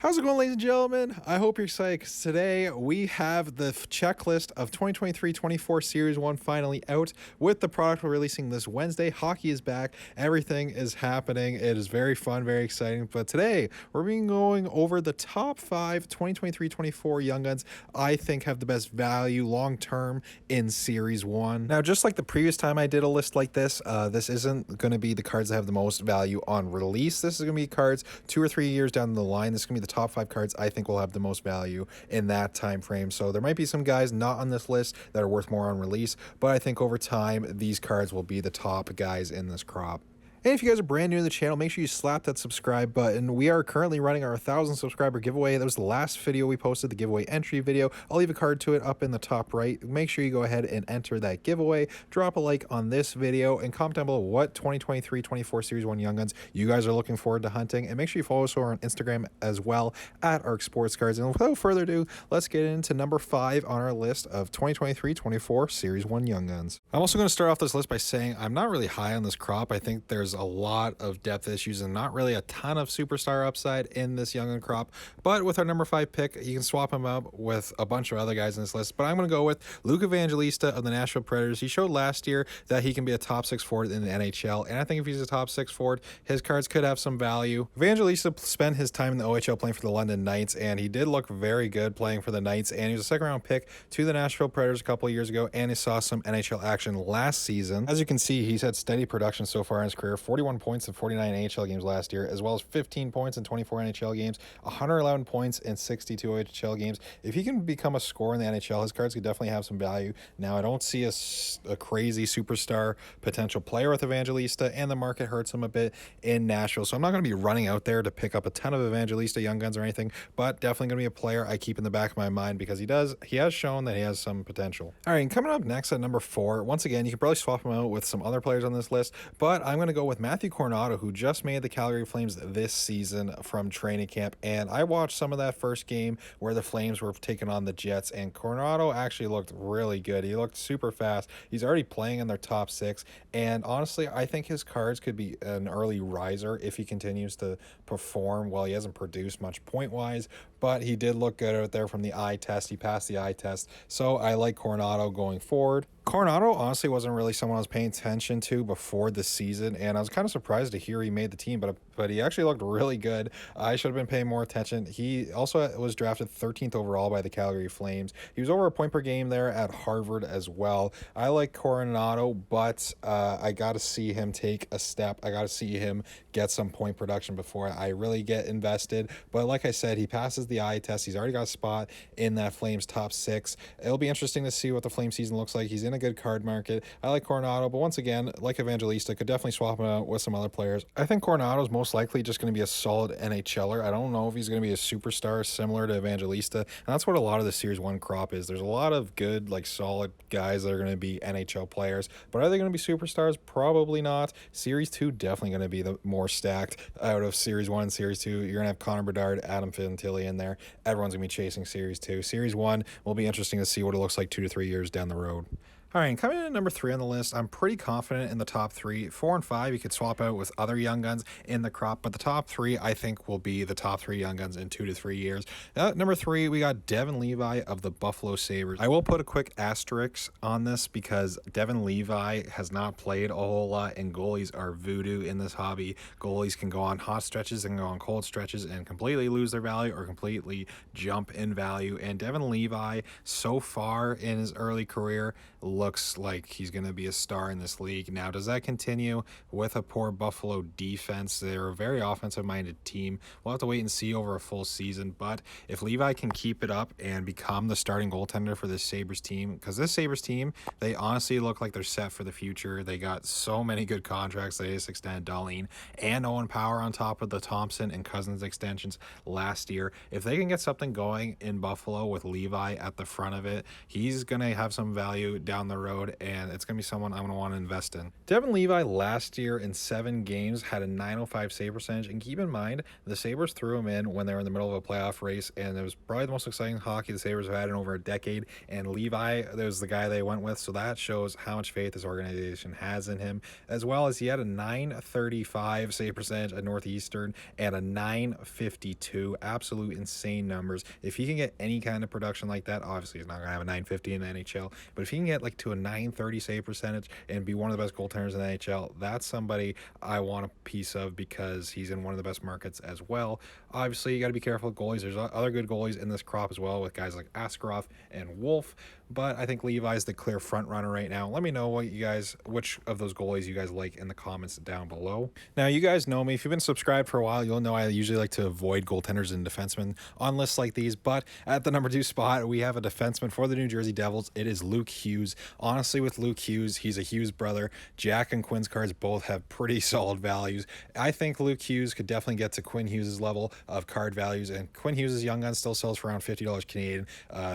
How's it going, ladies and gentlemen? I hope you're excited because today we have the checklist of 2023-24 Series 1 finally out with the product we're releasing this Wednesday. Hockey is back. Everything is happening. It is very fun, very exciting. But today we're going over the top 5 2023-24 Young Guns I think have the best value long-term in Series 1. Now, just like the previous time I did a list like this isn't going to be the cards that have the most value on release. This is going to be cards 2 or 3 years down the line. This is going to be the top 5 cards I think will have the most value in that time frame. So there might be some guys not on this list that are worth more on release, but I think over time these cards will be the top guys in this crop. And if you guys are brand new to the channel, make sure you slap that subscribe button. We are currently running our 1,000 subscriber giveaway. That was the last video we posted, the giveaway entry video. I'll leave a card to it up in the top right. Make sure you go ahead and enter that giveaway. Drop a like on this video and comment down below what 2023-24 Series 1 Young Guns you guys are looking forward to hunting. And make sure you follow us over on Instagram as well at Arc Sports Cards. And without further ado, let's get into number 5 on our list of 2023-24 Series 1 Young Guns. I'm also going to start off this list by saying I'm not really high on this crop. I think there's a lot of depth issues and not really a ton of superstar upside in this young crop, but with our number 5 pick you can swap him up with a bunch of other guys in this list. But I'm going to go with Luke Evangelista of the Nashville Predators. He showed last year that he can be a top 6 forward in the NHL, and I think if he's a top 6 forward, his cards could have some value. Evangelista spent his time in the OHL playing for the London Knights, and he did look very good playing for the Knights, and he was a second round pick to the Nashville Predators a couple of years ago, and he saw some NHL action last season. As you can see, he's had steady production so far in his career. 41 points in 49 NHL games last year, as well as 15 points in 24 NHL games, 111 points in 62 OHL games. If he can become a scorer in the NHL, his cards could definitely have some value. Now, I don't see a crazy superstar potential player with Evangelista, and the market hurts him a bit in Nashville, so I'm not going to be running out there to pick up a ton of Evangelista Young Guns or anything, but definitely going to be a player I keep in the back of my mind because he has shown that he has some potential. All right, and coming up next at number 4, once again, you can probably swap him out with some other players on this list, but I'm going to go with Matthew Coronado, who just made the Calgary Flames this season from training camp. And I watched some of that first game where the Flames were taking on the Jets, and Coronado actually looked really good. He looked super fast. He's already playing in their top 6, and honestly, I think his cards could be an early riser if he continues to perform. Well, he hasn't produced much point-wise, but he did look good out there from the eye test. He passed the eye test, so I like Coronado going forward. Coronado honestly wasn't really someone I was paying attention to before the season, and I was kind of surprised to hear he made the team, but he actually looked really good. I should have been paying more attention. He also was drafted 13th overall by the Calgary Flames. He was over a point per game there at Harvard as well. I like Coronado, but I got to see him take a step. I got to see him get some point production before I really get invested. But like I said, he passes the eye test. He's already got a spot in that Flames top 6. It'll be interesting to see what the Flame season looks like. He's in a good card market. I like Coronado, but once again, like Evangelista, could definitely swap him out with some other players. I think Coronado is most likely just going to be a solid NHLer. I don't know if he's going to be a superstar similar to Evangelista, and that's what a lot of the Series 1 crop is. There's a lot of good, like, solid guys that are going to be NHL players, but are they going to be superstars? Probably not. Series 2 definitely going to be the more stacked out of Series 1 and Series 2. You're going to have Connor Bedard, Adam Fantilli in there. Everyone's going to be chasing Series 2. Series 1 will be interesting to see what it looks like 2 to 3 years down the road. All right, coming in at number 3 on the list, I'm pretty confident in the top 3. 4 and 5, you could swap out with other Young Guns in the crop, but the top 3, I think, will be the top 3 Young Guns in 2 to 3 years. Number 3, we got Devon Levi of the Buffalo Sabres. I will put a quick asterisk on this because Devon Levi has not played a whole lot, and goalies are voodoo in this hobby. Goalies can go on hot stretches and go on cold stretches and completely lose their value or completely jump in value, and Devon Levi, so far in his early career, looks like he's going to be a star in this league. Now, does that continue with a poor Buffalo defense? They're a very offensive-minded team. We'll have to wait and see over a full season, but if Levi can keep it up and become the starting goaltender for this Sabres team, because this Sabres team, they honestly look like they're set for the future. They got so many good contracts. They just extended Darlene and Owen Power on top of the Thompson and Cousins extensions last year. If they can get something going in Buffalo with Levi at the front of it, he's going to have some value down the the road, and it's going to be someone I'm going to want to invest in. Devon Levi last year in 7 games had a 905 save percentage, and keep in mind, the Sabres threw him in when they were in the middle of a playoff race, and it was probably the most exciting hockey the Sabres have had in over a decade, and Levi was the guy they went with, so that shows how much faith this organization has in him, as well as he had a 935 save percentage at Northeastern and a 952. Absolute insane numbers. If he can get any kind of production like that, obviously he's not going to have a 950 in the NHL, but if he can get like to a 930 save percentage and be one of the best goaltenders in the NHL, that's somebody I want a piece of because he's in one of the best markets as well. Obviously, you got to be careful with goalies. There's other good goalies in this crop as well with guys like Askarov and Wolf, but I think Levi's the clear front runner right now. Let me know which of those goalies you guys like in the comments down below. Now, you guys know me. If you've been subscribed for a while, you'll know I usually like to avoid goaltenders and defensemen on lists like these, but at the number 2 spot, we have a defenseman for the New Jersey Devils. It is Luke Hughes. Honestly, with Luke Hughes, he's a Hughes brother. Jack and Quinn's cards both have pretty solid values. I think Luke Hughes could definitely get to Quinn Hughes' level of card values, and Quinn Hughes' Young Guns still sells for around $50 Canadian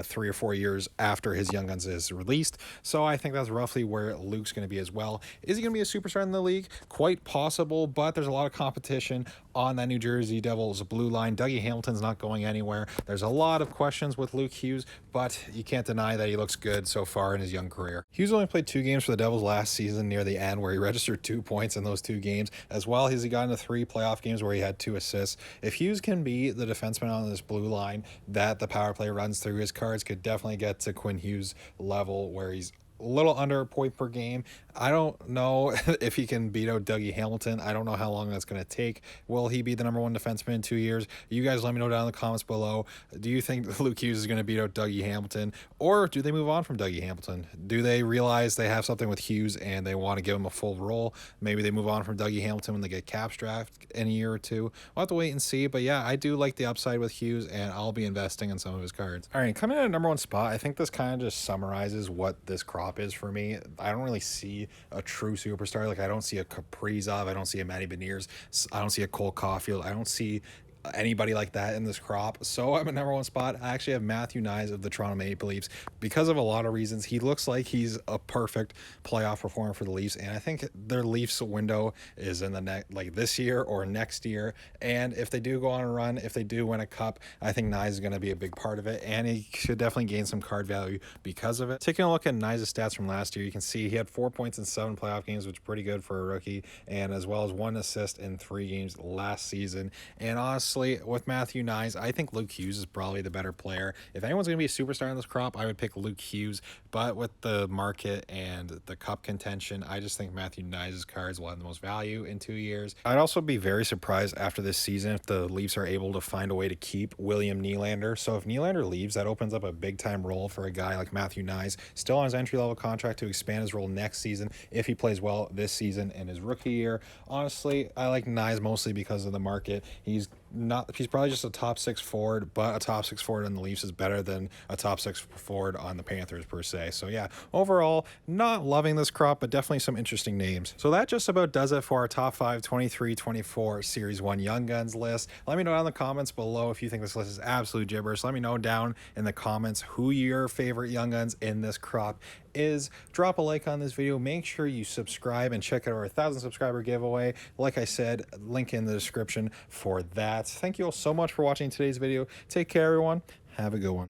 3 or 4 years after his Young Guns is released, so I think that's roughly where Luke's going to be as well. Is he going to be a superstar in the league? Quite possible, but there's a lot of competition on that New Jersey Devils blue line. Dougie Hamilton's not going anywhere. There's a lot of questions with Luke Hughes, but you can't deny that he looks good so far in his young career. Hughes only played 2 games for the Devils last season near the end, where he registered 2 points in those 2 games, as well as he got into 3 playoff games where he had 2 assists. If Hughes can be the defenseman on this blue line that the power play runs through, his cards could definitely get to Quinn Hughes level where he's a little under a point per game. I don't know if he can beat out Dougie Hamilton. I don't know how long that's going to take. Will he be the number 1 defenseman in 2 years? You guys let me know down in the comments below. Do you think Luke Hughes is going to beat out Dougie Hamilton, or do they move on from Dougie Hamilton? Do they realize they have something with Hughes and they want to give him a full role? Maybe they move on from Dougie Hamilton when they get cap draft in a year or 2. We'll have to wait and see, but yeah, I do like the upside with Hughes, and I'll be investing in some of his cards. All right, coming in at number 1 spot, I think this kind of just summarizes what this crop is for me. I don't really see a true superstar. Like, I don't see a Kaprizov, I don't see a Matty Beniers, I don't see a Cole Caulfield, I don't see anybody like that in this crop. So I'm at number 1 spot. I actually have Matthew Knies of the Toronto Maple Leafs because of a lot of reasons. He looks like he's a perfect playoff performer for the Leafs, and I think their Leafs window is in the this year or next year. And if they do go on a run, if they do win a cup, I think Knies is going to be a big part of it, and he should definitely gain some card value because of it. Taking a look at Knies' stats from last year, you can see he had 4 points in 7 playoff games, which is pretty good for a rookie, and as well as 1 assist in 3 games last season. And honestly, with Matthew Knies, I think Luke Hughes is probably the better player. If anyone's going to be a superstar in this crop, I would pick Luke Hughes, but with the market and the cup contention, I just think Matthew Knies' cards will have the most value in 2 years. I'd also be very surprised after this season if the Leafs are able to find a way to keep William Nylander. So if Nylander leaves, that opens up a big-time role for a guy like Matthew Knies, still on his entry-level contract, to expand his role next season if he plays well this season in his rookie year. Honestly, I like Knies mostly because of the market. He's probably just a top 6 forward, but a top 6 forward on the Leafs is better than a top 6 forward on the Panthers per se. So yeah, overall, not loving this crop, but definitely some interesting names. So that just about does it for our top 5 23-24 Series 1 Young Guns list. Let me know down in the comments below if you think this list is absolute gibberish. Let me know down in the comments who your favorite Young Guns in this crop is. Drop a like on this video. Make sure you subscribe and check out our 1,000 subscriber giveaway. Like I said, link in the description for that. Thank you all so much for watching today's video. Take care, everyone. Have a good one.